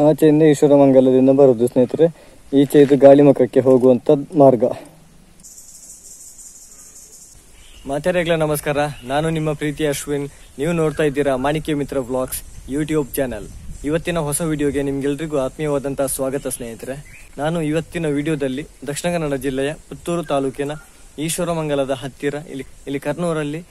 ಆಚೆಯಿಂದ ಈಶ್ವರಮಂಗಲದಿಂದ ಬರುದು ಸ್ನೇಹಿತರೆ. ಈಚೆ ಇದು ಗಾಳಿಮುಖಕ್ಕೆ ಹೋಗುವಂತ ಮಾರ್ಗ. ಮಾತೆರೆಗ್ಲ ನಮಸ್ಕಾರ, ನಾನು ನಿಮ್ಮ ಪ್ರೀತಿ ಅಶ್ವಿನ್. ನೀವು ನೋಡ್ತಾ ಇದ್ದೀರಾ ಮಾಣಿಕ್ಯ ಮಿತ್ರ ವ್ಲಾಗ್ಸ್ ಯೂಟ್ಯೂಬ್ ಚಾನಲ್. ಇವತ್ತಿನ ಹೊಸ ವಿಡಿಯೋಗೆ ನಿಮ್ಗೆಲ್ರಿಗೂ ಆತ್ಮೀಯವಾದಂತಹ ಸ್ವಾಗತ ಸ್ನೇಹಿತರೆ. ನಾನು ಇವತ್ತಿನ ವಿಡಿಯೋದಲ್ಲಿ ದಕ್ಷಿಣ ಕನ್ನಡ ಜಿಲ್ಲೆಯ ಪುತ್ತೂರು ತಾಲೂಕಿನ ಈಶ್ವರಮಂಗಲದ ಹತ್ತಿರ ಇಲ್ಲಿ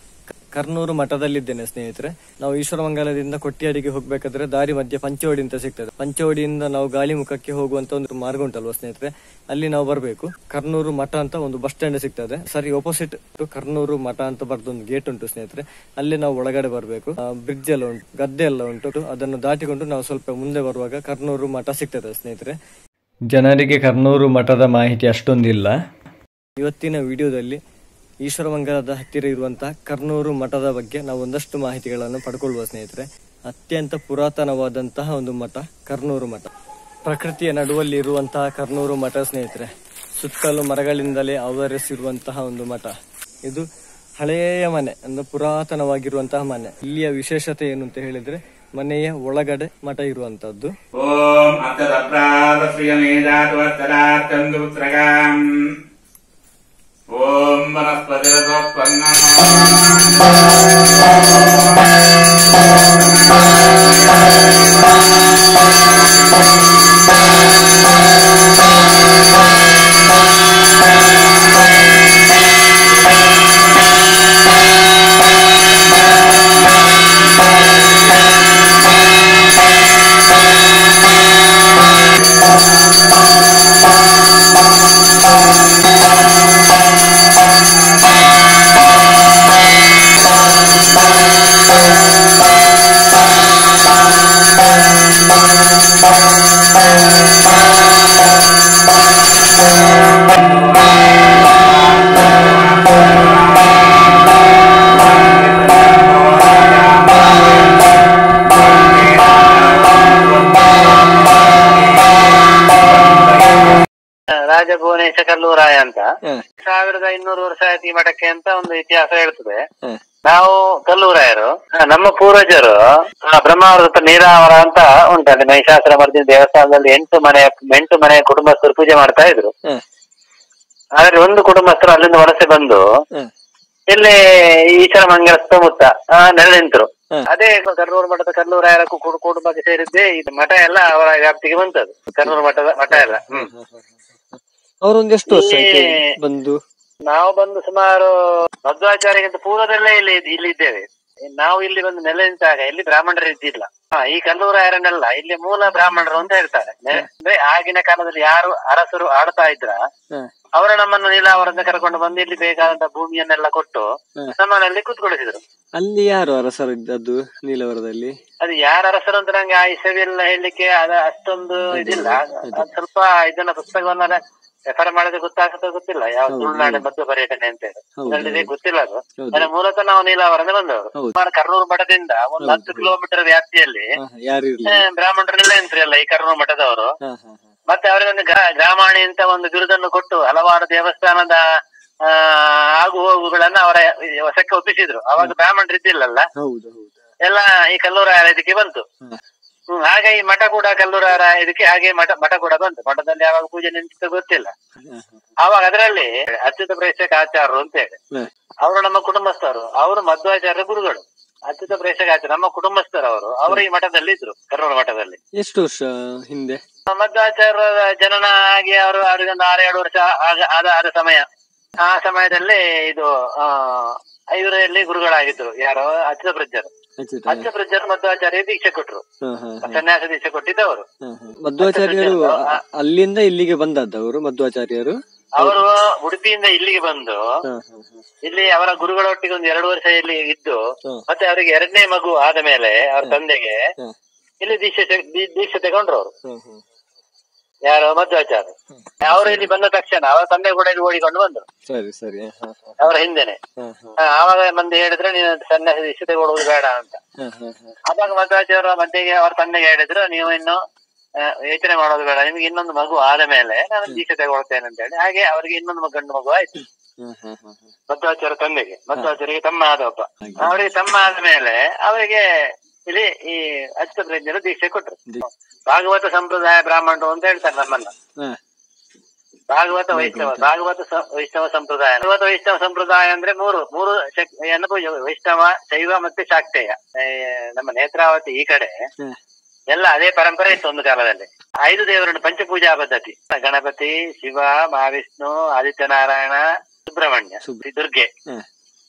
ಕರ್ನೂರು ಮಠದಲ್ಲಿದ್ದೇನೆ ಸ್ನೇಹಿತರೆ. ನಾವು ಈಶ್ವರಮಂಗಲದಿಂದ ಕೊಟ್ಟಿಯಾಡಿಗೆ ಹೋಗ್ಬೇಕಾದ್ರೆ ದಾರಿ ಮಧ್ಯೆ ಪಂಚವಡಿ ಅಂತ ಸಿಗ್ತದೆ. ಪಂಚವಡಿಯಿಂದ ನಾವು ಗಾಳಿಮುಖಕ್ಕೆ ಹೋಗುವಂತ ಒಂದು ಮಾರ್ಗ ಉಂಟಲ್ವಾ ಸ್ನೇಹಿತರೆ, ಅಲ್ಲಿ ನಾವು ಬರಬೇಕು. ಕರ್ನೂರು ಮಠ ಅಂತ ಒಂದು ಬಸ್ ಸ್ಟ್ಯಾಂಡ್ ಸಿಗ್ತದೆ, ಸರಿ ಆಪೋಸಿಟ್ ಕರ್ನೂರು ಮಠ ಅಂತ ಬರ್ದೊಂದು ಗೇಟ್ ಉಂಟು ಸ್ನೇಹಿತರೆ. ಅಲ್ಲಿ ನಾವು ಒಳಗಡೆ ಬರಬೇಕು. ಬ್ರಿಡ್ಜ್ ಎಲ್ಲ ಉಂಟು, ಗದ್ದೆ ಎಲ್ಲ ಉಂಟು. ಅದನ್ನು ದಾಟಿಕೊಂಡು ನಾವು ಸ್ವಲ್ಪ ಮುಂದೆ ಬರುವಾಗ ಕರ್ನೂರು ಮಠ ಸಿಗ್ತದೆ ಸ್ನೇಹಿತರೆ. ಜನರಿಗೆ ಕರ್ನೂರು ಮಠದ ಮಾಹಿತಿ ಅಷ್ಟೊಂದಿಲ್ಲ. ಇವತ್ತಿನ ವಿಡಿಯೋದಲ್ಲಿ ಈಶ್ವರಮಂಗಲದ ಹತ್ತಿರ ಇರುವಂತಹ ಕರ್ನೂರು ಮಠದ ಬಗ್ಗೆ ನಾವು ಒಂದಷ್ಟು ಮಾಹಿತಿಗಳನ್ನು ಪಡ್ಕೊಳ್ಳುವ ಸ್ನೇಹಿತರೆ. ಅತ್ಯಂತ ಪುರಾತನವಾದಂತಹ ಒಂದು ಮಠ ಕರ್ನೂರು ಮಠ. ಪ್ರಕೃತಿಯ ನಡುವಲ್ಲಿ ಇರುವಂತಹ ಕರ್ನೂರು ಮಠ ಸ್ನೇಹಿತರೆ. ಸುತ್ತಲೂ ಮರಗಳಿಂದಲೇ ಆವರಿಸಿರುವಂತಹ ಒಂದು ಮಠ. ಇದು ಹಳೆಯ ಮನೆ, ಅಂದ್ರೆ ಪುರಾತನವಾಗಿರುವಂತಹ ಮನೆ. ಇಲ್ಲಿಯ ವಿಶೇಷತೆ ಏನು ಅಂತ ಹೇಳಿದ್ರೆ ಮನೆಯ ಒಳಗಡೆ ಮಠ ಇರುವಂತದ್ದು. ಓಂ ವನಸ್ಪತಿರಸೋತ್ಪನ್ನ ರಾಜಭುವನೇಶ ಕಲ್ಲೂರಾಯ ಅಂತ 1200 ವರ್ಷ ಆಯ್ತು ಈ ಮಠಕ್ಕೆ ಅಂತ ಒಂದು ಇತಿಹಾಸ ಹೇಳ್ತದೆ. ನಾವು ಕಲ್ಲೂರಾಯರು, ನಮ್ಮ ಪೂರ್ವಜರು ಬ್ರಹ್ಮಾವರ ನೀರಾವರ ಅಂತ ಉಂಟಲ್ಲಿ ಮಹಿಷಾಸುರ ಮರ್ದಿನ ದೇವಸ್ಥಾನದಲ್ಲಿ 8 ಮನೆಯ ಕುಟುಂಬಸ್ಥರು ಪೂಜೆ ಮಾಡ್ತಾ ಇದ್ರು. ಆದ್ರೆ ಒಂದು ಕುಟುಂಬಸ್ಥರು ಅಲ್ಲಿಂದ ವಲಸೆ ಬಂದು ಇಲ್ಲಿ ಈಶ್ವರಮಂಗಲ ಸುತ್ತಮುತ್ತ ನೆಲೆ ನಿಂತರು. ಅದೇ ಕರ್ನೂರು ಮಠದ ಕಲ್ಲೂರಾಯರ ಕುಟುಂಬಕ್ಕೆ ಸೇರಿದ್ದೆ ಇದು ಮಠ ಎಲ್ಲ ಅವರ ವ್ಯಾಪ್ತಿಗೆ ಬಂತದ್ದು. ಕರ್ನೂರು ಮಠ ಎಲ್ಲ. ಅವರೊಂದು ಎಷ್ಟು ವರ್ಷ ಬಂದು? ನಾವು ಬಂದು ಸುಮಾರು ಮಧ್ವಾಚಾರ್ಯಕ್ಕಿಂತ ಪೂರ್ವದಲ್ಲೇ ಇಲ್ಲಿ ಇದ್ದೇವೆ. ನಾವು ಇಲ್ಲಿ ಬಂದು ನೆಲೆ ನಿಂತಾಗ ಇಲ್ಲಿ ಬ್ರಾಹ್ಮಣರು ಇದ್ದಿಲ್ಲ. ಈ ಕಲ್ಲೂರಾಯರನ್ನೆಲ್ಲ ಇಲ್ಲಿ ಮೂಲ ಬ್ರಾಹ್ಮಣರು ಅಂತ ಹೇಳ್ತಾರೆ. ಅಂದ್ರೆ ಆಗಿನ ಕಾಲದಲ್ಲಿ ಯಾರು ಅರಸರು ಆಡ್ತಾ ಇದ್ರ ಅವರು ನಮ್ಮನ್ನು ನೀಲಾವರದಿಂದ ಕರ್ಕೊಂಡು ಬಂದು ಇಲ್ಲಿ ಬೇಕಾದಂತ ಭೂಮಿಯನ್ನೆಲ್ಲ ಕೊಟ್ಟು ನಮ್ಮನಲ್ಲಿ ಕೂತ್ಕೊಳಿಸಿದ್ರು. ಅಲ್ಲಿ ಯಾರು ಅರಸರು ಇದ್ದದ್ದು ನೀಲವರದಲ್ಲಿ? ಅದು ಯಾರ ಅರಸರು ಅಂತ ನಂಗೆ ಆ ಇಸವಿಯೆಲ್ಲ ಹೇಳಲಿಕ್ಕೆ ಅಷ್ಟೊಂದು ಇದಿಲ್ಲ. ಸ್ವಲ್ಪ ಇದನ್ನ ಪುಸ್ತಕವನ್ನ ರೆಫರ್ ಮಾಡಿದ್ರೆ ಗೊತ್ತಿಲ್ಲ ಯಾವ ತುಳುನಾಡು ಮಧ್ಯ ಪರ್ಯಟನೆ ಅಂತ ಹೇಳಿ ಗೊತ್ತಿಲ್ಲ. ಅದು ಅಂದ್ರೆ ಮೂಲತಃ ನಾವು ನೀಲಾವರದಿಂದ ಬಂದವರು. ಸುಮಾರು ಕರ್ನೂರು ಮಠದಿಂದ ಒಂದು 10 ಕಿಲೋಮೀಟರ್ ವ್ಯಾಪ್ತಿಯಲ್ಲಿ ಬ್ರಾಹ್ಮಣರನ್ನೆಲ್ಲ ನಿಂತ್ರಿ ಈ ಕರ್ನೂರು ಮಠದವರು. ಮತ್ತೆ ಅವರಿಗೆ ಒಂದು ಗ್ರಾಮಾಣಿ ಅಂತ ಒಂದು ಬಿರುದನ್ನು ಕೊಟ್ಟು ಹಲವಾರು ದೇವಸ್ಥಾನದ ಆಗು ಹೋಗುಗಳನ್ನ ಅವರ ವಶಕ್ಕೆ ಒಪ್ಪಿಸಿದ್ರು. ಅವಾಗ ಬ್ರಾಹ್ಮಣರು ಇದ್ದಿಲ್ಲಲ್ಲ, ಎಲ್ಲ ಈ ಕಲ್ಲೂರಾಯರ ಇದಕ್ಕೆ ಬಂತು. ಹಾಗೆ ಈ ಮಠ ಕೂಡ ಕಲ್ಲೂರಾಯರ ಇದಕ್ಕೆ ಹಾಗೆ ಮಠ ಕೂಡ ಬಂತು. ಮಠದಲ್ಲಿ ಯಾವಾಗ ಪೂಜೆ ನಿಂತ ಗೊತ್ತಿಲ್ಲ. ಅವಾಗ ಅದರಲ್ಲಿ ಅಚ್ಯುತ ಪ್ರೇಕ್ಷಕ ಆಚಾರ್ಯರು ಅಂತ ಹೇಳಿ ಅವರು ನಮ್ಮ ಕುಟುಂಬಸ್ಥರು. ಅವರು ಮಧ್ವಾಚಾರ್ಯ ಗುರುಗಳು. ಅಚ್ಯುತ ಪ್ರೇಕ್ಷಕ ಆಚಾರ್ಯ ನಮ್ಮ ಕುಟುಂಬಸ್ಥರು. ಅವರು ಈ ಮಠದಲ್ಲಿ ಇದ್ರು, ಕರ್ನೂರು ಮಠದಲ್ಲಿ. ಎಷ್ಟು ವರ್ಷ ಹಿಂದೆ ಮಧ್ವಾಚಾರ್ಯರ ಜನನ ಆಗಿ ಅವರಿಗೊಂದು 6-7 ವರ್ಷ ಆದ ಸಮಯ. ಆ ಸಮಯದಲ್ಲಿ ಇದು ಐವರಲ್ಲಿ ಗುರುಗಳಾಗಿದ್ರು. ಯಾರು? ಅಚ್ಯುತ ಪ್ರಜ್ಜರು. ಮಧ್ವಾಚಾರ್ಯ ದೀಕ್ಷೆ ಕೊಟ್ರು, ಸನ್ಯಾಸ ದೀಕ್ಷೆ ಕೊಟ್ಟಿದ್ದವರು. ಮಧ್ವಾಚಾರ್ಯರು ಅಲ್ಲಿಂದ ಇಲ್ಲಿಗೆ ಬಂದವರು. ಮಧ್ವಾಚಾರ್ಯರು ಅವರು ಉಡುಪಿಯಿಂದ ಇಲ್ಲಿಗೆ ಬಂದು ಇಲ್ಲಿ ಅವರ ಗುರುಗಳೊಟ್ಟಿಗೆ ಒಂದು 2 ವರ್ಷ ಇಲ್ಲಿ ಇದ್ದು, ಮತ್ತೆ ಅವರಿಗೆ 2ನೇ ಮಗು ಆದ ಮೇಲೆ ಅವ್ರ ತಂದೆಗೆ ಇಲ್ಲಿ ದೀಕ್ಷೆ ತಗೊಂಡ್ರು ಅವರು. ಯಾರು? ಮಧ್ವಾಚಾರ್ಯ. ಅವರು ಇಲ್ಲಿ ಬಂದ ತಕ್ಷಣ ಅವರ ತಂದೆ ಕೂಡ ಇಲ್ಲಿ ಓಡಿಕೊಂಡು ಬಂದ್ರು. ಸರಿ ಸರಿ. ಅವರ ಹಿಂದೆನೆ. ಆವಾಗ ಮಂದಿ ಹೇಳಿದ್ರೆ ನೀನು ಸನ್ಯಾಸ ದೀಕ್ಷೆ ತಗೊಳ್ಳುವುದು ಬೇಡ ಅಂತ. ಅವಾಗ ಮಧ್ವಾಚಾರ್ಯ ಮಧ್ಯೆಗೆ ಅವ್ರ ತಂದೆಗೆ ಹೇಳಿದ್ರು, ನೀವು ಇನ್ನು ಯೋಚನೆ ಮಾಡೋದು ಬೇಡ, ನಿಮ್ಗೆ ಇನ್ನೊಂದು ಮಗು ಆದ ಮೇಲೆ ನಾನು ದೀಕ್ಷೆ ತಗೊಳ್ತೇನೆ ಅಂತ ಹೇಳಿ. ಹಾಗೆ ಅವ್ರಿಗೆ ಇನ್ನೊಂದು ಗಂಡು ಮಗು ಆಯ್ತು. ಮಧ್ವಾಚಾರ್ಯ ತಂದೆಗೆ, ಮಧ್ವಾಚಾರ್ಯಗೆ ತಮ್ಮ ಆದ ಒಬ್ಬ. ಅವರಿಗೆ ತಮ್ಮ ಆದ ಮೇಲೆ ಅವರಿಗೆ ಇಲ್ಲಿ ಈ ಅಚ್ಯುತ ಪ್ರಜ್ಞರು ದೀಕ್ಷೆ ಕೊಟ್ರು. ಭಾಗವತ ಸಂಪ್ರದಾಯ ಬ್ರಾಹ್ಮಣರು ಅಂತ ಹೇಳ್ತಾರೆ ನಮ್ಮನ್ನ. ಭಾಗವತ ವೈಷ್ಣವ ಸಂಪ್ರದಾಯ. ಭಾಗವತ ವೈಷ್ಣವ ಸಂಪ್ರದಾಯ ಅಂದ್ರೆ ಮೂರು ಪೂಜೆ, ವೈಷ್ಣವ, ಶೈವ ಮತ್ತೆ ಶಾಕ್ತೇಯ. ನಮ್ಮ ನೇತ್ರಾವತಿ ಈ ಕಡೆ ಎಲ್ಲ ಅದೇ ಪರಂಪರೆ ಇತ್ತು ಒಂದು ಕಾಲದಲ್ಲಿ. 5 ದೇವರನ್ನು ಪಂಚಪೂಜಾ ಪದ್ಧತಿ: ಗಣಪತಿ, ಶಿವ, ಮಹಾವಿಷ್ಣು, ಆದಿತ್ಯನಾರಾಯಣ, ಸುಬ್ರಹ್ಮಣ್ಯ, ದುರ್ಗೆ.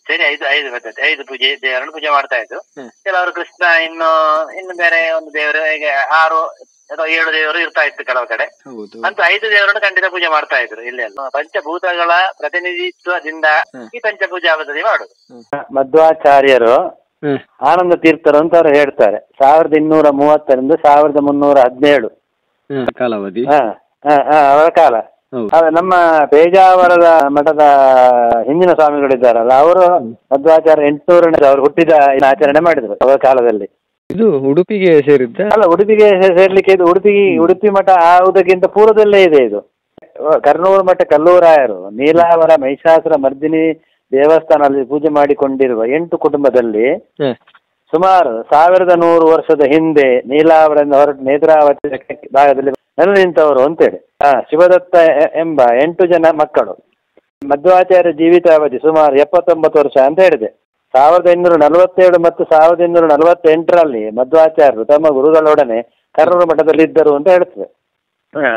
ಸರಿ, 5 ಪದ್ಧತಿ, 5 ದೇವರನ್ನು ಪೂಜೆ ಮಾಡ್ತಾ ಇದ್ರು. ಕೆಲವರು ಕೃಷ್ಣ, ಇನ್ನು ಬೇರೆ ಒಂದು ದೇವರು, ಹೀಗೆ 6 ಅಥವಾ 7 ದೇವರು ಇರ್ತಾ ಇತ್ತು ಕೆಲವು ಕಡೆ. ಅಂತ 5 ದೇವರನ್ನು ಖಂಡಿತ ಪೂಜೆ ಮಾಡ್ತಾ ಇದ್ರು. ಇಲ್ಲೆಲ್ಲ ಪಂಚಭೂತಗಳ ಪ್ರತಿನಿಧಿತ್ವದಿಂದ ಈ ಪಂಚಪೂಜಾ ಪದ್ಧತಿ ಮಾಡುದು. ಮಧ್ವಾಚಾರ್ಯರು ಆನಂದ ತೀರ್ಥರು ಅಂತ ಅವರು ಹೇಳ್ತಾರೆ. 1230ರಿಂದ 1317 ಕಾಲಾವಧಿ ಅವರ ಕಾಲ. ನಮ್ಮ ಪೇಜಾವರದ ಮಠದ ಹಿಂದಿನ ಸ್ವಾಮಿಗಳಿದ್ದಾರಲ್ಲ, ಅವರು ಮಧ್ವಾಚಾರ್ಯ 800ನೇ ಅವರು ಹುಟ್ಟಿದ ಆಚರಣೆ ಮಾಡಿದ್ರು ಅವರ ಕಾಲದಲ್ಲಿ. ಇದು ಉಡುಪಿಗೆ ಸೇರಿದ್ದ? ಅಲ್ಲ, ಉಡುಪಿಗೆ ಸೇರ್ಲಿಕ್ಕೆ ಇದು ಉಡುಪಿ ಮಠ ಆಗುವುದಕ್ಕಿಂತ ಪೂರ್ವದಲ್ಲೇ ಇದೆ ಇದು. ಕರ್ನೂರು ಮಠ ಕಲ್ಲೂರಾಯರು ನೀಲಾವರ ಮಹಿಷಾಸುರ ಮರ್ದಿನಿ ದೇವಸ್ಥಾನದಲ್ಲಿ ಪೂಜೆ ಮಾಡಿಕೊಂಡಿರುವ 8 ಕುಟುಂಬದಲ್ಲಿ ಸುಮಾರು 1100 ವರ್ಷದ ಹಿಂದೆ ನೀಲಾವರದಿಂದ ಹೊರಟು ನೇತ್ರಾವತಿ ಭಾಗದಲ್ಲಿ ನೆಲೆ ನಿಂತವರು ಅಂತೇಳಿ. ಶಿವದತ್ತ ಎಂಬ 8 ಜನ ಮಕ್ಕಳು. ಮಧ್ವಾಚಾರ್ಯ ಜೀವಿತಾವಧಿ ಸುಮಾರು 79 ವರ್ಷ ಅಂತ ಹೇಳಿದೆ. 1847 ಮತ್ತು 1848ರಲ್ಲಿ ಮಧ್ವಾಚಾರ್ಯರು ತಮ್ಮ ಗುರುಗಳೊಡನೆ ಕರ್ನೂರು ಮಠದಲ್ಲಿದ್ದರು ಅಂತ ಹೇಳ್ತದೆ.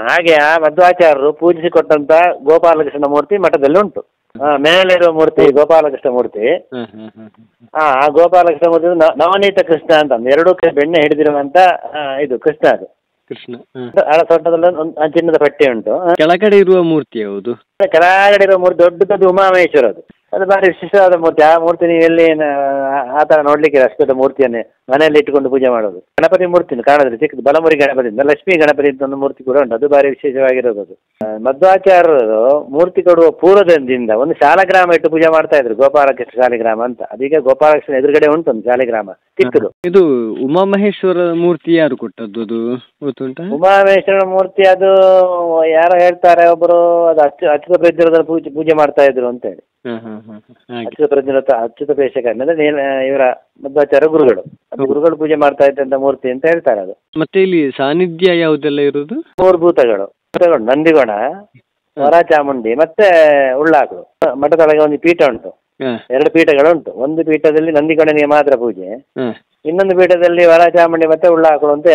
ಹಾಗೆ ಆ ಮಧ್ವಾಚಾರ್ಯರು ಪೂಜಿಸಿಕೊಟ್ಟಂತ ಗೋಪಾಲಕೃಷ್ಣ ಮೂರ್ತಿ ಮಠದಲ್ಲಿ ಉಂಟು. ಮೇಲಿರುವ ಮೂರ್ತಿ ಗೋಪಾಲಕೃಷ್ಣ ಮೂರ್ತಿ. ಆ ಗೋಪಾಲಕೃಷ್ಣ ಮೂರ್ತಿ ನವನೀತ ಕೃಷ್ಣ ಅಂತ 2 ಕೈ ಬೆಣ್ಣೆ ಹಿಡಿದಿರುವಂತ ಇದು ಕೃಷ್ಣ. ಅದು ಕೃಷ್ಣ ಸೊಟ್ಟದಲ್ಲಿ ಒಂದು ಚಿನ್ನದ ಪಟ್ಟಿ ಉಂಟು. ಕೆಳಗಡೆ ಇರುವ ಮೂರ್ತಿ ಯಾವುದು? ಕೆಳಗಡೆ ಇರುವ ಮೂರ್ತಿ ದೊಡ್ಡದು ಉಮಾಮಹೇಶ್ವರ. ಅದು ಭಾರಿ ವಿಶಿಷ್ಟವಾದ ಮೂರ್ತಿ. ಆ ಮೂರ್ತಿ ನೀವು ಎಲ್ಲಿ ಆ ತರ ನೋಡ್ಲಿಕ್ಕೆ ಅಷ್ಟು ದೊಡ್ಡ ಮೂರ್ತಿಯನ್ನೇ ಮನೆಯಲ್ಲಿ ಇಟ್ಟುಕೊಂಡು ಪೂಜೆ ಮಾಡೋದು. ಗಣಪತಿ ಮೂರ್ತಿ ಕಾಣೋದ್ರೆ ಚಿಕ್ಕದು, ಬಲಮುರಿ ಗಣಪತಿ, ಲಕ್ಷ್ಮೀ ಗಣಪತಿ ಅಂತ ಒಂದು ಮೂರ್ತಿ ಕೂಡ ಉಂಟು. ಅದು ಭಾರಿ ವಿಶೇಷವಾಗಿರೋದು. ಅದು ಮಧ್ವಾಚಾರ್ಯರು ಮೂರ್ತಿ ಕೊಡುವ ಪೂರ್ವದಿಂದ ಒಂದು ಶಾಲಗ್ರಾಮ ಇಟ್ಟು ಪೂಜೆ ಮಾಡ್ತಾ ಇದ್ರು, ಗೋಪಾಲಕೃಷ್ಣ ಶಾಲಿಗ್ರಾಮ ಅಂತ. ಅದೀಗ ಗೋಪಾಲಕೃಷ್ಣ ಎದುರುಗಡೆ ಉಂಟು ಒಂದು ಶಾಲಿಗ್ರಾಮ ಚಿಕ್ಕದು. ಇದು ಉಮಾಮಹೇಶ್ವರ ಮೂರ್ತಿ ಯಾರು ಕೊಟ್ಟದ್ದು? ಅದು ಗೊತ್ತುಂಟ? ಉಮಾಮಹೇಶ್ವರ ಮೂರ್ತಿ ಅದು ಯಾರೋ ಹೇಳ್ತಾರೆ ಒಬ್ಬರು, ಅದು ಅಚ್ಯುತ ಪ್ರಜ್ಞರ ಪೂಜೆ ಮಾಡ್ತಾ ಇದ್ರು ಅಂತ ಹೇಳಿ. ಅಚ್ಯುತ ಪ್ರಜ್ಞರ ಅಚ್ಯುತ ಪೇಶಕ ಅಂದ್ರೆ ಇವರ ಮಧ್ವಾಚಾರ್ಯ ಗುರುಗಳು, ಅದು ಗುರುಗಳು ಪೂಜೆ ಮಾಡ್ತಾ ಇದ್ದಂತ ಮೂರ್ತಿ ಅಂತ ಹೇಳ್ತಾರೆ. ಅದು ಮತ್ತೆ ಇಲ್ಲಿ ಸಾನ್ನಿಧ್ಯ ಯಾವುದೆಲ್ಲ ಇರುವುದು? 3 ಭೂತಗಳು: ನಂದಿಗೋಣ, ವರ ಚಾಮುಂಡಿ ಮತ್ತೆ ಉಳ್ಳಾಕಳು. ಮಠದೊಳಗೆ ಒಂದು ಪೀಠ ಉಂಟು, 2 ಪೀಠಗಳುಂಟು. ಒಂದು ಪೀಠದಲ್ಲಿ ನಂದಿಗೋಣನಿಗೆ ಮಾತ್ರ ಪೂಜೆ, ಇನ್ನೊಂದು ಪೀಠದಲ್ಲಿ ವರ ಚಾಮುಂಡಿ ಮತ್ತೆ ಉಳ್ಳಾಕಳು ಅಂತ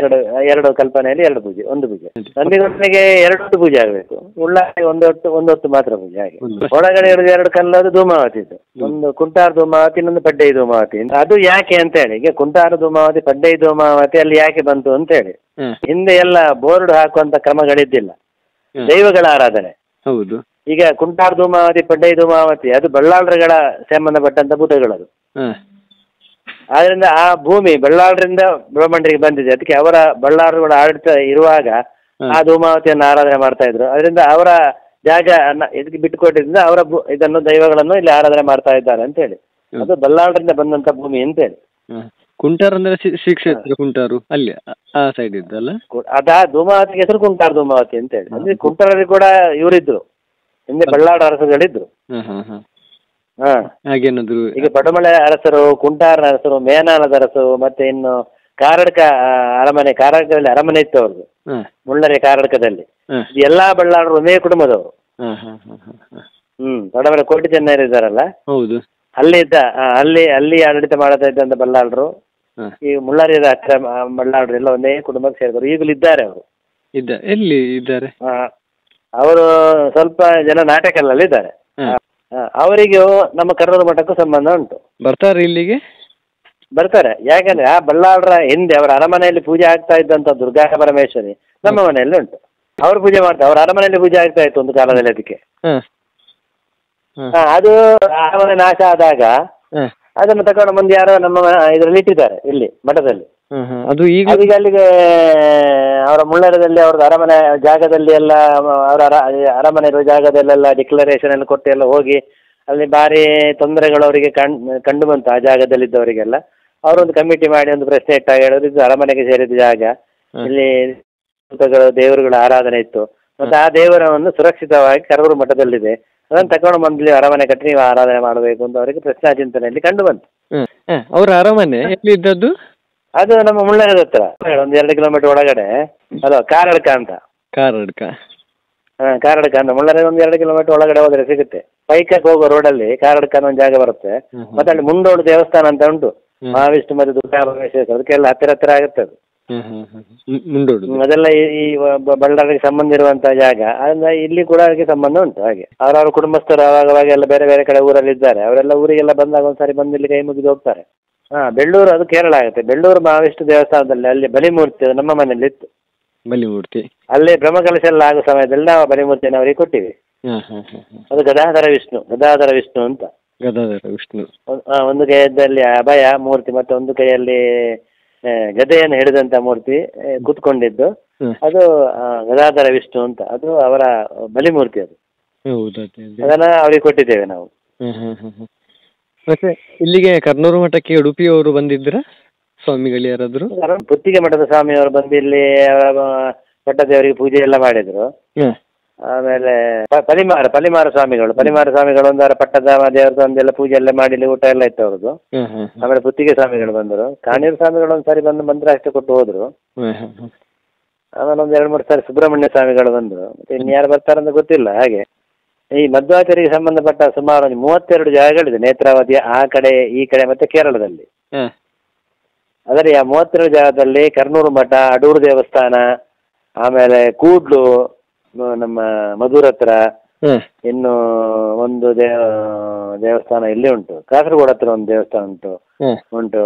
ಎರಡು ಕಲ್ಪನೆಯಲ್ಲಿ 2 ಪೂಜೆ. ಒಂದು ಪೂಜೆ ನಂದಿಗೋಣನಿಗೆ 2 ಪೂಜೆ ಆಗಬೇಕು, ಉಳ್ಳಾಕಿಗೆ ಒಂದು ಹೊತ್ತು ಮಾತ್ರ ಪೂಜೆ. ಹಾಗೆ ಒಳಗಡೆ ಇರೋದು 2 ಕಲ್ಲು, ಅದು ಧೂಮಾವತಿ. ಇದು ಒಂದು ಕುಂಟಾರ ಧೂಮಾವತಿ, ಇನ್ನೊಂದು ಪಡ್ಡೈ ಧೂಮಾವತಿ. ಅದು ಯಾಕೆ ಅಂತ ಹೇಳಿ, ಈಗ ಕುಂಟಾರ ಧೂಮಾವತಿ ಪಡ್ಡೈ ಧೂಮಾವತಿ ಅಲ್ಲಿ ಯಾಕೆ ಬಂತು ಅಂತ ಹೇಳಿ, ಹಿಂದೆ ಎಲ್ಲ ಬೋರ್ಡ್ ಹಾಕುವಂತ ಕ್ರಮಗಳಿದ್ದಿಲ್ಲ, ದೈವಗಳ ಆರಾಧನೆ. ಹೌದು. ಈಗ ಕುಂಟಾರ ಧೂಮಾವತಿ, ಪಡ್ಡೈ ಧೂಮಾವತಿ ಅದು ಬಳ್ಳಾಳರುಗಳ ಸಂಬಂಧಪಟ್ಟಂತ ಭೂತಗಳದು. ಆದ್ರಿಂದ ಆ ಭೂಮಿ ಬಳ್ಳಾಳರಿಂದ ಬ್ರಹ್ಮಂಡರಿಗೆ ಬಂದಿದೆ. ಅದಕ್ಕೆ ಅವರ ಬಳ್ಳಾಳರುಗಳ ಆಡಳಿತ ಇರುವಾಗ ಆ ಧೂಮಾವತಿಯನ್ನು ಆರಾಧನೆ ಮಾಡ್ತಾ ಇದ್ರು. ಅದರಿಂದ ಅವರ ಜಾಗ ಇದಕ್ಕೆ ಬಿಟ್ಟುಕೊಟ್ಟಿದ್ರಿಂದ ಅವರ ಇದನ್ನು ದೈವಗಳನ್ನು ಇಲ್ಲಿ ಆರಾಧನೆ ಮಾಡ್ತಾ ಇದ್ದಾರೆ ಅಂತ ಹೇಳಿ. ಅದು ಬಳ್ಳಾಳರಿಂದ ಬಂದಂತ ಭೂಮಿ ಅಂತ ಹೇಳಿ. ಕುಂಟಾರ ಅಂದ್ರೆ ಶ್ರೀ ಕ್ಷೇತ್ರ ಕುಂಟಾರು ಅಲ್ಲಿ ಆ ಸೈಡ್ ಇದ್ದಲ್ಲ, ಅದಾ ಧೂಮಾವತಿಗೆ ಹೆಸರು ಕುಂಟಾರ ಧೂಮಾವತಿ ಅಂತ ಹೇಳಿ. ಅಂದ್ರೆ ಕುಂಟಾರಲ್ಲಿ ಕೂಡ ಇವರಿದ್ರು, ಹಿಂದೆ ಬಳ್ಳಾಳ ಅರಸಗಳಿದ್ರು. ಹಾಗೇನಾದ್ರು ಈಗ ಪಡುಮಳೆ ಅರಸರು, ಕುಂಟಾರ ಅರಸರು, ಮೇನಾನದ ಅರಸರು, ಮತ್ತೆ ಇನ್ನು ಕಾರಡ್ಕ ಅರಮನೆ, ಕಾರಡ್ಕದಲ್ಲಿ ಅರಮನೆ ಇತ್ತು ಅವ್ರದ್ದು, ಮುಳ್ಳರೆ ಕಾರಡ್ಕದಲ್ಲಿ. ಎಲ್ಲಾ ಬಳ್ಳಾಳರು ಒಂದೇ ಕುಟುಂಬದವರು. ಪಡುಮಲೆ ಕೋಟಿ ಚೆನ್ನೈರು ಇದ್ದಾರಲ್ಲ, ಹೌದು, ಅಲ್ಲಿ ಆಡಳಿತ ಮಾಡ್ತಾ ಇದ್ದಂತ ಬಳ್ಳಾಳರು, ಈ ಮುಳ್ಳರಿಯದ ಹತ್ತಿರ ಬಳ್ಳಾಳರು ಎಲ್ಲ ಒಂದೇ ಕುಟುಂಬಕ್ಕೆ ಸೇರಿದರು. ಈಗಲೂ ಇದ್ದಾರೆ ಅವರು. ಎಲ್ಲಿ ಇದ್ದಾರೆ? ಅವರು ಸ್ವಲ್ಪ ಜನ ನಾಟಕಲ್ಲಲ್ಲಿ ಇದ್ದಾರೆ. ಅವರಿಗೂ ನಮ್ಮ ಕರ್ನೂರು ಮಠಕ್ಕೂ ಸಂಬಂಧ ಉಂಟು. ಬರ್ತಾರೆ ಇಲ್ಲಿಗೆ? ಬರ್ತಾರೆ. ಯಾಕಂದ್ರೆ ಆ ಬಳ್ಳಾಳರ ಹಿಂದೆ ಅವರ ಅರಮನೆಯಲ್ಲಿ ಪೂಜೆ ಆಗ್ತಾ ಇದ್ದಂತ ದುರ್ಗಾ ಪರಮೇಶ್ವರಿ ನಮ್ಮ ಮನೆಯಲ್ಲಿ ಉಂಟು. ಅವ್ರು ಪೂಜೆ ಮಾಡ್ತಾರೆ, ಅವ್ರ ಅರಮನೆಯಲ್ಲಿ ಪೂಜೆ ಆಗ್ತಾ ಇತ್ತು ಒಂದು ಕಾಲದಲ್ಲಿ. ಅದಕ್ಕೆ ಅದು ಅರಮನೆ ನಾಶ ಆದಾಗ ಅದನ್ನು ತಗೊಂಡು ಮುಂದೆ ಯಾರೋ ನಮ್ಮ ಇದರಲ್ಲಿ ಇಟ್ಟಿದ್ದಾರೆ ಇಲ್ಲಿ ಮಠದಲ್ಲಿ. ಅದು ಈಗ ಅಲ್ಲಿಗೆ ಅವರ ಮುಳ್ಳರದಲ್ಲಿ ಅವ್ರದ್ದು ಅರಮನೆ ಜಾಗದಲ್ಲಿ ಎಲ್ಲ ಅವರ ಅರಮನೆ ಇರುವ ಜಾಗದಲ್ಲೆಲ್ಲ ಡಿಕ್ಲರೇಷನ್ ಎಲ್ಲ ಕೊಟ್ಟು ಎಲ್ಲ ಹೋಗಿ ಅಲ್ಲಿ ಭಾರಿ ತೊಂದರೆಗಳು ಅವರಿಗೆ ಕಂಡು ಬಂತು. ಆ ಜಾಗದಲ್ಲಿದ್ದವರಿಗೆಲ್ಲ ಅವರೊಂದು ಕಮಿಟಿ ಮಾಡಿ ಒಂದು ಪ್ರಶ್ನೆ ಇಟ್ಟಾಗ ಹೇಳೋದು, ಇದು ಅರಮನೆಗೆ ಸೇರಿದ ಜಾಗ, ಇಲ್ಲಿ ದೇವರುಗಳ ಆರಾಧನೆ ಇತ್ತು, ಮತ್ತೆ ಆ ದೇವರನ್ನು ಸುರಕ್ಷಿತವಾಗಿ ಕರೂರು ಮಠದಲ್ಲಿದೆ, ಅದನ್ನು ತಗೊಂಡು ಬಂದ್ಲಿ ಅರಮನೆ ಕಟ್ಟಿ ನೀವು ಆರಾಧನೆ ಮಾಡಬೇಕು ಅಂತ ಅವರಿಗೆ ಪ್ರಶ್ನಾ ಚಿಂತನೆಯಲ್ಲಿ ಕಂಡು ಬಂತು. ಅವರ ಅರಮನೆ ಎಲ್ಲಿದ್ದದ್ದು? ಅದು ನಮ್ಮ ಮುಳ್ಳಯ್ಯನದ ಹತ್ರ ಒಂದು 2 ಕಿಲೋಮೀಟರ್ ಒಳಗಡೆ. ಅದು ಕಾರಡ್ಕ ಅಂತ. ಕಾರಡ್ಕ. ಕಾರಡ್ಕ ಅಂತ ಮುಳ್ಳಯ್ಯನದ ಒಂದು 2 ಕಿಲೋಮೀಟರ್ ಒಳಗಡೆ ಹೋದ್ರೆ ಸಿಗುತ್ತೆ. ಪೈಕಕ್ಕೆ ಹೋಗೋ ರೋಡಲ್ಲಿ ಕಾರಡ್ಕ ಅನ್ನೋ ಒಂದು ಜಾಗ ಬರುತ್ತೆ. ಮತ್ತೆ ಅಲ್ಲಿ ಮುಂಡೋಡು ದೇವಸ್ಥಾನ ಅಂತ ಉಂಟು, ಮಹಾವಿಷ್ಣು ಮತ್ತೆ ದುರ್ಗಾ ಪರಮೇಶ್ವರ, ಅದಕ್ಕೆಲ್ಲ ಹತ್ತಿರ ಆಗುತ್ತೆ ಅದು. ಅದೆಲ್ಲ ಈ ಬಳ್ಳಾರಿಗೆ ಸಂಬಂಧ ಇರುವಂತಹ ಜಾಗ. ಅಂದ್ರೆ ಇಲ್ಲಿ ಕೂಡ ಅದಕ್ಕೆ ಸಂಬಂಧ ಉಂಟು. ಹಾಗೆ ಅವರವರ ಕುಟುಂಬಸ್ಥರು ಅವಾಗ ಎಲ್ಲ ಬೇರೆ ಬೇರೆ ಕಡೆ ಊರಲ್ಲಿ ಇದ್ದಾರೆ. ಅವರೆಲ್ಲ ಊರಿಗೆಲ್ಲ ಬಂದಾಗ ಒಂದ್ಸಾರಿ ಬಂದು ಇಲ್ಲಿ ಕೈ ಮುಗಿದು ಹೋಗ್ತಾರೆ. ಬೆಳ್ಳೂರು ಅದು ಕೇರಳ ಆಗುತ್ತೆ. ಬೆಳ್ಳೂರು ಮಹಾವಿಷ್ಣು ದೇವಸ್ಥಾನದಲ್ಲಿ ಅಲ್ಲಿ ಬಲಿಮೂರ್ತಿ ನಮ್ಮ ಮನೆಯಲ್ಲಿ ಇತ್ತು. ಬಲಿಮೂರ್ತಿ ಅಲ್ಲಿ ಬ್ರಹ್ಮಕಲಶ ಎಲ್ಲ ಆಗೋ ಸಮಯದಲ್ಲಿ ನಾವು ಬಲಿಮೂರ್ತಿಯನ್ನು ಅವರಿಗೆ ಕೊಟ್ಟಿವಿ. ಅದು ಗದಾಧರ ವಿಷ್ಣು ಅಂತ. ಗದಾಧರ ವಿಷ್ಣು ಒಂದು ಕೈಯಲ್ಲಿ ಅಭಯ ಮೂರ್ತಿ ಮತ್ತೆ ಒಂದು ಕೈಯಲ್ಲಿ ಗದೆಯನ್ನು ಹಿಡಿದಂತ ಮೂರ್ತಿ ಕೂತ್ಕೊಂಡಿದ್ದು. ಅದು ಗದಾಧರ ವಿಷ್ಣು ಅಂತ. ಅದು ಅವರ ಬಲಿಮೂರ್ತಿ. ಅದು ಅದನ್ನ ಅವರಿಗೆ ಕೊಟ್ಟಿದ್ದೇವೆ ನಾವು. ಮತ್ತೆ ಇಲ್ಲಿಗೆ ಕರ್ನೂರು ಮಠಕ್ಕೆ ಉಡುಪಿಯವರು ಬಂದಿದ್ರ ಸ್ವಾಮಿಗಳು ಯಾರಾದ್ರು? ಪುತ್ತಿಗೆ ಮಠದ ಸ್ವಾಮಿಯವರು ಬಂದು ಇಲ್ಲಿ ಪಟ್ಟದೇವರಿಗೆ ಪೂಜೆ ಎಲ್ಲ ಮಾಡಿದ್ರು. ಆಮೇಲೆ ಪಲಿಮಾರ ಸ್ವಾಮಿಗಳು ಒಂದು ಪಟ್ಟದ ದೇವರದ್ದು ಒಂದೆಲ್ಲ ಪೂಜೆ ಎಲ್ಲ ಮಾಡಿ ಊಟ ಎಲ್ಲ ಇತ್ತು ಅವ್ರದ್ದು. ಆಮೇಲೆ ಪುತ್ತಿಗೆ ಸ್ವಾಮಿಗಳು ಬಂದರು. ಕಾಣೀರು ಸ್ವಾಮಿಗಳು ಒಂದ್ಸಾರಿ ಬಂದು ಮಂತ್ರಾಕ್ಷತೆ ಕೊಟ್ಟು ಹೋದ್ರು. ಆಮೇಲೆ ಒಂದು 2-3 ಸಾರಿ ಸುಬ್ರಹ್ಮಣ್ಯ ಸ್ವಾಮಿಗಳು ಬಂದರು. ಮತ್ತೆ ಇನ್ಯಾರು ಬರ್ತಾರಂತ ಗೊತ್ತಿಲ್ಲ. ಹಾಗೆ ಈ ಮಧ್ವಾಚಾರ್ಯರಿಗೆ ಸಂಬಂಧಪಟ್ಟ ಸುಮಾರು 32 ಜಾಗಗಳಿದೆ ನೇತ್ರಾವತಿಯ ಆ ಕಡೆ ಈ ಕಡೆ ಮತ್ತೆ ಕೇರಳದಲ್ಲಿ. ಅದರ 32 ಜಾಗದಲ್ಲಿ ಕರ್ನೂರು ಮಠ, ಅಡೂರು ದೇವಸ್ಥಾನ, ಆಮೇಲೆ ಕೂಡ್ಲು ನಮ್ಮ ಮಧುರ ಹತ್ರ, ಇನ್ನು ಒಂದು ದೇವಸ್ಥಾನ ಇಲ್ಲಿ ಉಂಟು. ಕಾಸರಗೋಡು ಹತ್ರ ಒಂದು ದೇವಸ್ಥಾನ ಉಂಟು.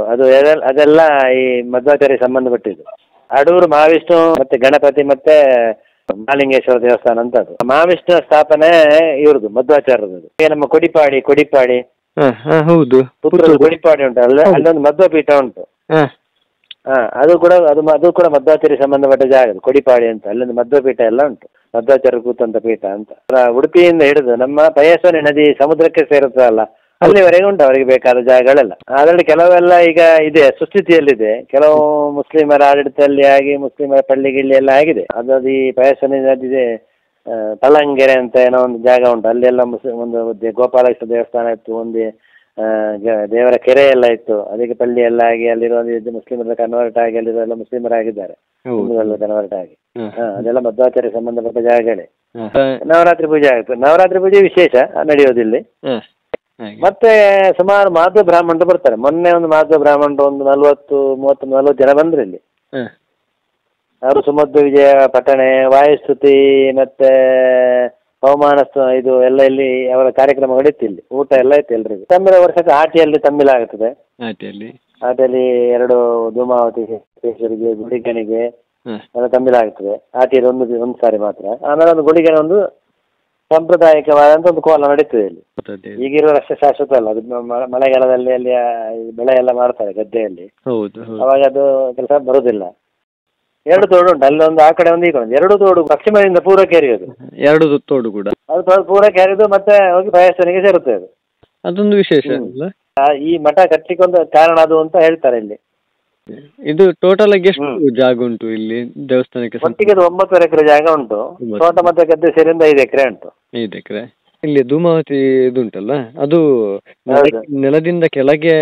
ಅದೆಲ್ಲ ಈ ಮಧ್ವಾಚಾರ್ಯ ಸಂಬಂಧಪಟ್ಟಿದ್ದು. ಅಡೂರು ಮಹಾವಿಷ್ಣು ಮತ್ತೆ ಗಣಪತಿ ಮತ್ತೆ ಮಹಾಲಿಂಗೇಶ್ವರ ದೇವಸ್ಥಾನ ಅಂತ. ಅದು ಮಹಾವಿಷ್ಣು ಸ್ಥಾಪನೆ ಇವ್ರದ್ದು ಮಧ್ವಾಚಾರ್ಯರದ್ದು. ನಮ್ಮ ಕೊಡಿಪಾಡಿ ಹೌದು ಕೊಡಿಪಾಡಿ ಉಂಟು. ಅಲ್ಲೊಂದು ಮಧ್ವಪೀಠ ಉಂಟು. ಅದು ಕೂಡ ಮಧ್ವಾಚಾರ್ಯ ಸಂಬಂಧಪಟ್ಟ ಜಾಗ. ಕೊಡಿಪಾಡಿ ಅಂತ ಅಲ್ಲೊಂದು ಮಧ್ವಪೀಠ ಎಲ್ಲ ಉಂಟು. ಮಧ್ವಾಚಾರ್ಯ ಕೂತಂತ ಪೀಠ ಅಂತ. ಉಡುಪಿಯಿಂದ ಹಿಡಿದು ನಮ್ಮ ಪಯಸ್ವಿನಿ ನದಿ ಸಮುದ್ರಕ್ಕೆ ಸೇರುತ್ತಲ್ಲ ಅಲ್ಲಿವರೆಗೆ ಉಂಟು ಅವರಿಗೆ ಬೇಕಾದ ಜಾಗಗಳೆಲ್ಲ. ಅದರಲ್ಲಿ ಕೆಲವೆಲ್ಲ ಈಗ ಇದೆ, ಸುಸ್ಥಿತಿಯಲ್ಲಿದೆ. ಕೆಲವು ಮುಸ್ಲಿಮರ ಆಡಳಿತದಲ್ಲಿ ಆಗಿ ಮುಸ್ಲಿಮರ ಪಳ್ಳಿ ಗಿಳ್ಳಿ ಎಲ್ಲ ಆಗಿದೆ. ಅದು ಈ ಪಯಸ್ವಿನಿ ನದಿ ತಳಂಗೆರೆ ಅಂತ ಏನೋ ಒಂದು ಜಾಗ ಉಂಟು. ಅಲ್ಲೆಲ್ಲ ಒಂದು ಗೋಪಾಲಕೃಷ್ಣ ದೇವಸ್ಥಾನ ಇತ್ತು. ಒಂದು ದೇವರ ಕೆರೆ ಎಲ್ಲ ಇತ್ತು. ಅದಕ್ಕೆ ಪಳ್ಳಿ ಎಲ್ಲ ಆಗಿ ಅಲ್ಲಿರುವ ಮುಸ್ಲಿಮರ ಕನ್ವರ್ಟ್ ಆಗಿ ಅಲ್ಲಿರೋ ಎಲ್ಲ ಮುಸ್ಲಿಮರಾಗಿದ್ದಾರೆ, ಹಿಂದೂಗಳೆಲ್ಲ ಕನ್ವರ್ಟ್ ಆಗಿ. ಅದೆಲ್ಲ ಮಧ್ವಾಚಾರ್ಯ ಸಂಬಂಧಪಟ್ಟ ಜಾಗಗಳೇ. ನವರಾತ್ರಿ ಪೂಜೆ ಆಗುತ್ತೆ. ನವರಾತ್ರಿ ಪೂಜೆ ವಿಶೇಷ ನಡೆಯೋದಿಲ್ಲಿ. ಮತ್ತೆ ಸುಮಾರು ಮಾಧ್ವ ಬ್ರಾಹ್ಮಣರು ಬರ್ತಾರೆ. ಮೊನ್ನೆ ಒಂದು ಮಾಧ್ವ ಬ್ರಾಹ್ಮಣರು ಒಂದು 40 ಜನ ಬಂದ್ರು ಇಲ್ಲಿ. ಅವರು ಸುಮಧ್ವ ವಿಜಯ ಪಠಣೆ, ವಾಯುಸ್ತುತಿ ಮತ್ತೆ ಹವಾಮಾನ ಇದು ಎಲ್ಲ ಇಲ್ಲಿ ಅವರ ಕಾರ್ಯಕ್ರಮಗಳಿತ್ತು. ಇಲ್ಲಿ ಊಟ ಎಲ್ಲ ಇತ್ತು ಎಲ್ರಿಗೂ. ತಮ್ಮಿಲ ವರ್ಷಕ್ಕೆ ಆಟಿಯಲ್ಲಿ ತಮ್ಮಿಲ ಆಗುತ್ತದೆ. ಆಟಿಯಲ್ಲಿ 2 ಧೂಮಾವತಿ ಗುಡಿಗನಿಗೆ ಎಲ್ಲ ತಮ್ಮಿಲ ಆಗ್ತದೆ. ಆಟಿಯಲ್ಲಿ ಒಂದು ಸಾರಿ ಮಾತ್ರ. ಆಮೇಲೆ ಒಂದು ಗುಡಿಗನ ಒಂದು ಸಾಂಪ್ರದಾಯಿಕವಾದಂತ ಒಂದು ಕೋಲ ನಡೀತದೆ ಇಲ್ಲಿ. ಈಗಿರುವ ರಸ್ತೆ ಶಾಶ್ವತ ಅಲ್ಲ. ಅದು ಮಳೆಗಾಲದಲ್ಲಿ ಅಲ್ಲಿ ಬೆಳೆ ಎಲ್ಲ ಮಾಡ್ತಾರೆ ಗದ್ದೆಯಲ್ಲಿ. ಅವಾಗ ಅದು ಕೆಲಸ ಬರುದಿಲ್ಲ. 2 ತೋಡು ಉಂಟು. ಅಲ್ಲೊಂದು ಆ ಕಡೆ ಒಂದು ಈ ಕಡೆ 2 ತೋಡು ಪಶ್ಚಿಮದಿಂದ ಪೂರ್ವಕ್ಕೆ ಹರಿಯೋದು. 2 ತೋಡು ಕೂಡ ಅದು ಪೂರಕ್ಕೆ ಹರಿದು ಮತ್ತೆ ಹೋಗಿ ಪಯಸ್ವನಿಗೆ ಸೇರುತ್ತೆ. ಅದು ಅದೊಂದು ವಿಶೇಷ. ಈ ಮಠ ಕಟ್ಟಲಿಕ್ಕೆ ಒಂದು ಕಾರಣ ಅದು ಅಂತ ಹೇಳ್ತಾರೆ ಇಲ್ಲಿ. ಇದು ಟೋಟಲ್ ಆಗಿ ಎಷ್ಟು ಜಾಗ ಉಂಟು ಇಲ್ಲಿ ದೇವಸ್ಥಾನಕ್ಕೆ? ಒಟ್ಟಿಗೆ 9 ಎಕರೆ ಜಾಗ ಉಂಟು. ತೋಟ ಮತ್ತೆ ಗದ್ದೆ ಸೇರಿಯಿಂದ 5 ಎಕರೆ ಉಂಟು. 5 ಎಕರೆ. ಇಲ್ಲಿ ಧೂಮಾವತಿ ಇದುಂಟಲ್ಲ, ಅದು ನೆಲದಿಂದ ಕೆಳಗೆ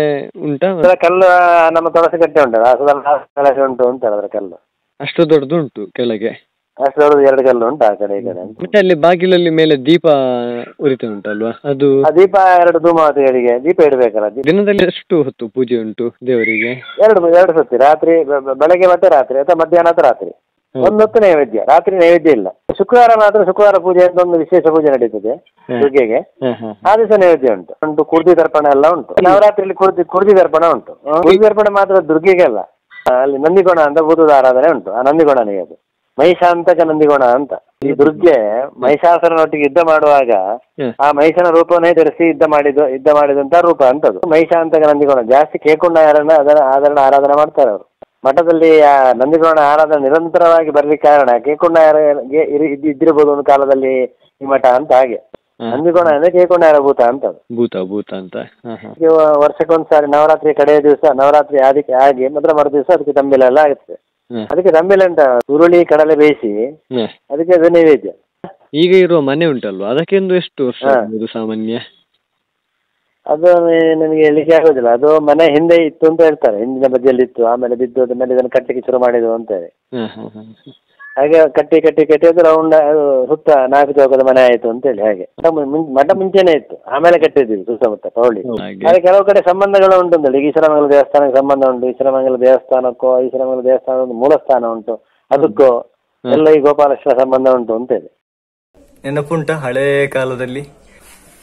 ಉಂಟಾ? ಕಲ್ಲು ನಮ್ಮ ತುಳಸಿ ಕಟ್ಟೆ ಉಂಟು ಉಂಟು ಅಂತಾರೆ ಅದರ ಕಲ್ಲು. ಅಷ್ಟು ದೊಡ್ಡದು ಉಂಟು ಕೆಳಗೆ? ಅಷ್ಟು ದೊಡ್ಡದು 2 ಕಲ್ಲು ಉಂಟು ಆ ಕಡೆ ಈ ಕಡೆ. ಮತ್ತೆ ಅಲ್ಲಿ ಬಾಗಿಲಲ್ಲಿ ಮೇಲೆ ದೀಪ ಉರಿತ ಉಂಟಲ್ವಾ? ಅದು ದೀಪ 2 ಧೂಮಾವತಿಗಳಿಗೆ ದೀಪ ಇಡಬೇಕಲ್ಲ. ದಿನದಲ್ಲಿ ಎಷ್ಟು ಹೊತ್ತು ಪೂಜೆ ಉಂಟು ದೇವರಿಗೆ? 2 ಸತಿ, ರಾತ್ರಿ ಬೆಳಗ್ಗೆ ಮತ್ತೆ ರಾತ್ರಿ ಅಥವಾ ಮಧ್ಯಾಹ್ನ ಅಥವಾ ರಾತ್ರಿ. ಒಂದು ಹೊತ್ತು ನೈವೇದ್ಯ, ರಾತ್ರಿ ನೈವೇದ್ಯ ಇಲ್ಲ. ಶುಕ್ರವಾರ ಮಾತ್ರ ಶುಕ್ರವಾರ ಪೂಜೆ ಅಂತ ಒಂದು ವಿಶೇಷ ಪೂಜೆ ನಡೀತದೆ ದುರ್ಗೆಗೆ. ಆ ದಿವಸ ನೈವೇದ್ಯ ಉಂಟು. ಕುರ್ದಿ ದರ್ಪಣ ಎಲ್ಲ ಉಂಟು. ನವರಾತ್ರಿಯಲ್ಲಿ ಕುರ್ದಿ ದರ್ಪಣ ಉಂಟು. ಕುರ್ದಿ ದರ್ಪಣ ಮಾತ್ರ ದುರ್ಗೆಗೆ ಅಲ್ಲ, ಅಲ್ಲಿ ನಂದಿಗೋಣ ಅಂತ ಭೂತದ ಆರಾಧನೆ ಉಂಟು. ಆ ನಂದಿಗೋಣನಿಗೆ ಅದು ಮಹಿಷಾಂತಕ ನಂದಿಗೋಣ ಅಂತ. ಈ ದುರ್ಗೆ ಮಹಿಷಾಸುರನೊಟ್ಟಿಗೆ ಯುದ್ಧ ಮಾಡುವಾಗ ಆ ಮಹಿಷನ ರೂಪವನ್ನೇ ಧರಿಸಿ ಯುದ್ಧ ಮಾಡಿದಂತ ರೂಪ ಅಂತದು ಮಹಿಷಾಂತಕ ನಂದಿಗೋಣ. ಜಾಸ್ತಿ ಕೇಕೊಂಡಾಯರನ್ನ ಅದನ್ನ ಆರಾಧನೆ ಮಾಡ್ತಾರೆ ಅವರು. ಮಠದಲ್ಲಿ ಆ ನಂದಿಗೋಣ ಆರಾಧನೆ ನಿರಂತರವಾಗಿ ಬರ್ಲಿಕ್ಕೆ ಕಾರಣ ಕೇಕೊಂಡಾಯರಿಗೆ ಇದ್ದಿರ್ಬೋದು ಒಂದು ಕಾಲದಲ್ಲಿ ಈ ಮಠ ಅಂತ. ಹಾಗೆ ನಂದಿಗೋಣ ಅಂದ್ರೆ ಕೇಕೊಂಡಾಯರ ಭೂತ ಅಂತ. ಭೂತ ಅಂತ. ವರ್ಷಕ್ಕೊಂದ್ಸಾರಿ ನವರಾತ್ರಿ ಕಡೆಯ ದಿವಸ ನವರಾತ್ರಿ ಅದಕ್ಕೆ ಆಗಿ ಮಾತ್ರ ಮರು ದಿವಸ ಅದಕ್ಕೆ ತಂಬಿಲ ಎಲ್ಲ ಆಗುತ್ತೆ. ಅದಕ್ಕೆ ತಂಬಿಲ ಅಂತ ಹುರುಳಿ ಕಡಲೆ ಬೇಯಿಸಿ ಅದಕ್ಕೆ ಅದು ನೈವೇದ್ಯ. ಈಗ ಇರುವ ಮನೆ ಉಂಟಲ್ವಾ, ಅದಕ್ಕೆಂದು ಎಷ್ಟು ವರ್ಷ ಸಾಮಾನ್ಯ? ಅದು ನನಗೆ ಹೇಳಿಕ್ಕೆ ಆಗೋದಿಲ್ಲ. ಅದು ಮನೆ ಹಿಂದೆ ಇತ್ತು ಅಂತ ಹೇಳ್ತಾರೆ, ಹಿಂದಿನ ಬದಿಯಲ್ಲಿ ಇತ್ತು, ಆಮೇಲೆ ಬಿದ್ದು ಅದ ಮೇಲೆ ಇದನ್ನು ಕಟ್ಟಲಿಕ್ಕೆ ಶುರು ಮಾಡಿದ್ರು ಅಂತೇಳಿ. ಹಾಗೆ ಕಟ್ಟಿ ಕಟ್ಟಿ ಕಟ್ಟಿ ಅದು ರೌಂಡ್ ಸುತ್ತ 4 ಚೌಕದ ಮನೆ ಆಯ್ತು ಅಂತೇಳಿ. ಹಾಗೆ ಮಠ ಮುಂಚೆನೆ ಇತ್ತು, ಆಮೇಲೆ ಕಟ್ಟಿದ್ದೀವಿ ಸುತ್ತಮುತ್ತ ಪೌಳಿ. ಹಾಗೆ ಕೆಲವು ಕಡೆ ಸಂಬಂಧಗಳು ಉಂಟು ಅಂತ ಹೇಳಿ. ಈಶ್ವರಮಂಗಲ ದೇವಸ್ಥಾನಕ್ಕೆ ಸಂಬಂಧ ಉಂಟು, ಈಶ್ವರಮಂಗಲ ದೇವಸ್ಥಾನಕ್ಕೋ ಈಶ್ವರಮಂಗಲ ದೇವಸ್ಥಾನದ ಮೂಲ ಸ್ಥಾನ ಉಂಟು, ಅದಕ್ಕೋ ಎಲ್ಲ ಈ ಗೋಪಾಲಕೃಷ್ಣ ಸಂಬಂಧ ಉಂಟು ಅಂತೇಳಿ. ನೆನಪುಂಟ ಹಳೇ ಕಾಲದಲ್ಲಿ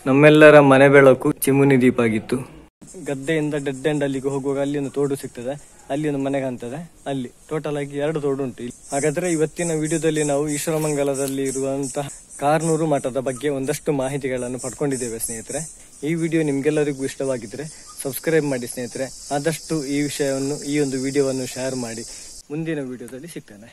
ನಮ್ಮೆಲ್ಲರ ಮನೆ ಬೆಳಕು ಚಿಮುನಿ ದೀಪ ಆಗಿತ್ತು. ಗದ್ದೆಯಿಂದ ಡೆಡ್ ಎಂಡ್ ಅಲ್ಲಿಗೆ ಹೋಗುವಾಗ ಅಲ್ಲಿ ಒಂದು ತೋಡು ಸಿಗ್ತದೆ, ಅಲ್ಲಿ ಒಂದು ಮನೆ ಕಾಣ್ತದೆ. ಅಲ್ಲಿ ಟೋಟಲ್ ಆಗಿ 2 ತೋಡು ಉಂಟು. ಹಾಗಾದ್ರೆ ಇವತ್ತಿನ ವಿಡಿಯೋದಲ್ಲಿ ನಾವು ಈಶ್ವರಮಂಗಲದಲ್ಲಿ ಇರುವಂತಹ ಕಾರ್ನೂರು ಮಠದ ಬಗ್ಗೆ ಒಂದಷ್ಟು ಮಾಹಿತಿಗಳನ್ನು ಪಡ್ಕೊಂಡಿದ್ದೇವೆ ಸ್ನೇಹಿತರೆ. ಈ ವಿಡಿಯೋ ನಿಮ್ಗೆಲ್ಲರಿಗೂ ಇಷ್ಟವಾಗಿದ್ರೆ ಸಬ್ಸ್ಕ್ರೈಬ್ ಮಾಡಿ ಸ್ನೇಹಿತರೆ. ಆದಷ್ಟು ಈ ವಿಷಯವನ್ನು, ಈ ಒಂದು ವಿಡಿಯೋವನ್ನು ಶೇರ್ ಮಾಡಿ. ಮುಂದಿನ ವಿಡಿಯೋದಲ್ಲಿ ಸಿಗ್ತೇನೆ.